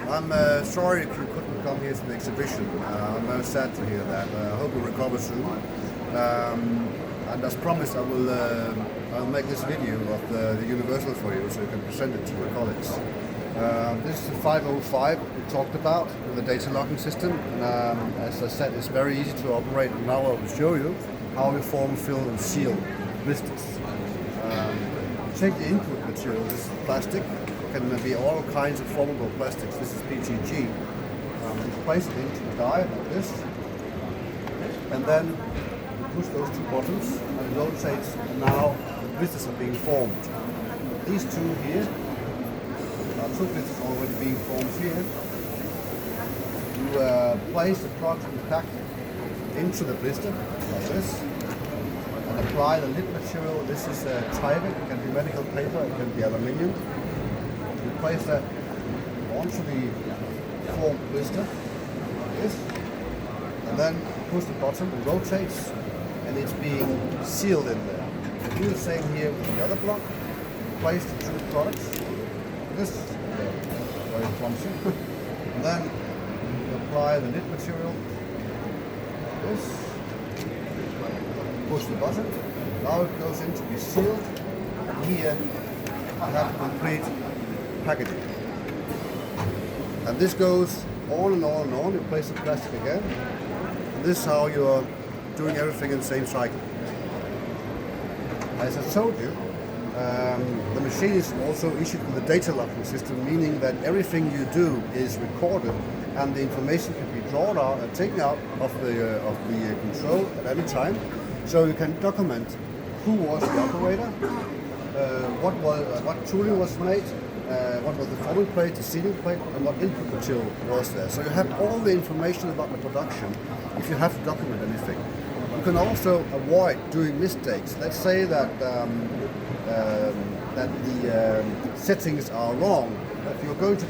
I'm sorry if you couldn't come here to the exhibition. I'm very sad to hear that. I hope you recover soon. And as promised, I'll make this video of the Universal for you, so you can present it to your colleagues. This is the 505 we talked about with the data logging system. As I said, it's very easy to operate. And now I will show you how we form, fill, and seal blisters. Take the input material. This is plastic. It can be all kinds of formable plastics. This is PTG. You place it into the die like this, and then you push those two buttons, and it rotates. And now the blisters are being formed. These two here are two blisters already being formed here. You place the product to be packed into the blister like this, and apply the lid material. This is Tyvek. It can be medical paper. It can be aluminium. You place that onto the formed blister like this, and then push the button, it rotates, and it's being sealed in there. You do the same here with the other block. Place the two products. This is very clumsy. And then you apply the lid material. This. Push the button. Now it goes in to be sealed. And here I have complete packaging. And this goes on and on and on. You place the plastic again. And this is how you're doing everything in the same cycle. As I told you, the machine is also issued with a data logging system, meaning that everything you do is recorded and the information can be drawn out and taken out of the control at any time. So you can document who was the operator, what tooling was made, what was the forming plate, the sealing plate, and what input material was there. So you have all the information about the production if you have to document anything. You can also avoid doing mistakes. Let's say that the settings are wrong. If you're going to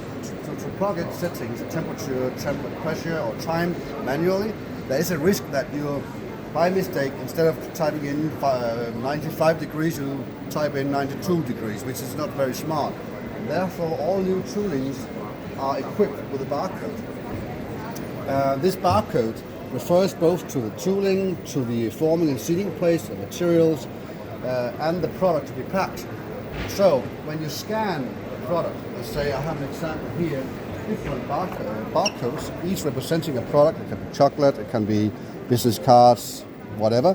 plug in settings, temperature, pressure, or time manually, there is a risk that you, by mistake, instead of typing in 95 degrees, you type in 92 degrees, which is not very smart. And therefore, all new toolings are equipped with a barcode. This barcode refers both to the tooling, to the forming and sealing plates, the materials, and the product to be packed. So when you scan the product, let's say I have an example here, different barcodes, each representing a product. It can be chocolate, it can be business cards, whatever.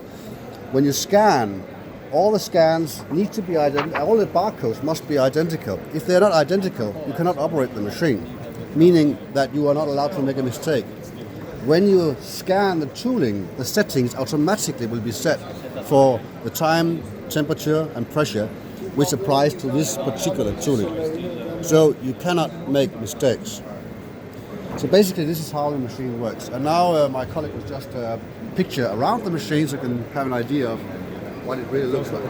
When you scan, all the scans need to be identical, all the barcodes must be identical. If they're not identical, you cannot operate the machine, meaning that you are not allowed to make a mistake. When you scan the tooling, the settings automatically will be set for the time, temperature, and pressure, which applies to this particular tooling. So you cannot make mistakes. So basically this is how the machine works. And now my colleague will just picture around the machine so you can have an idea of what it really looks like.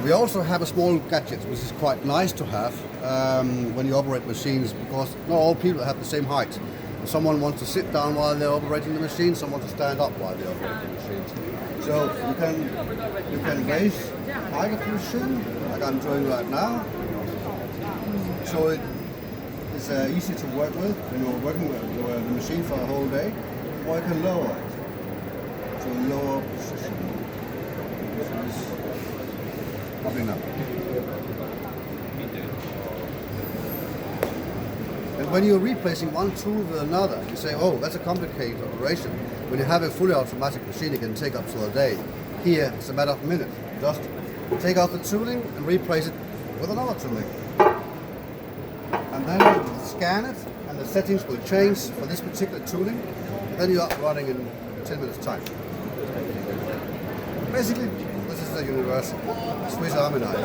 We also have a small gadget, which is quite nice to have when you operate machines, because not all people have the same height. Someone wants to sit down while they're operating the machine, someone to stand up while they're operating the machine. So you can raise height of the machine, like I'm doing right now. So it's easy to work with when you're working with the machine for a whole day, or you can lower it to a lower position. Popping up. And when you're replacing one tool with another, you say, oh, that's a complicated operation. When you have a fully automatic machine, it can take up to a day. Here, it's a matter of minutes. Just take out the tooling and replace it with another tooling. And then you scan it, and the settings will change for this particular tooling. And then you're up running in 10 minutes time. Basically, this is the Universal Swiss Army knife.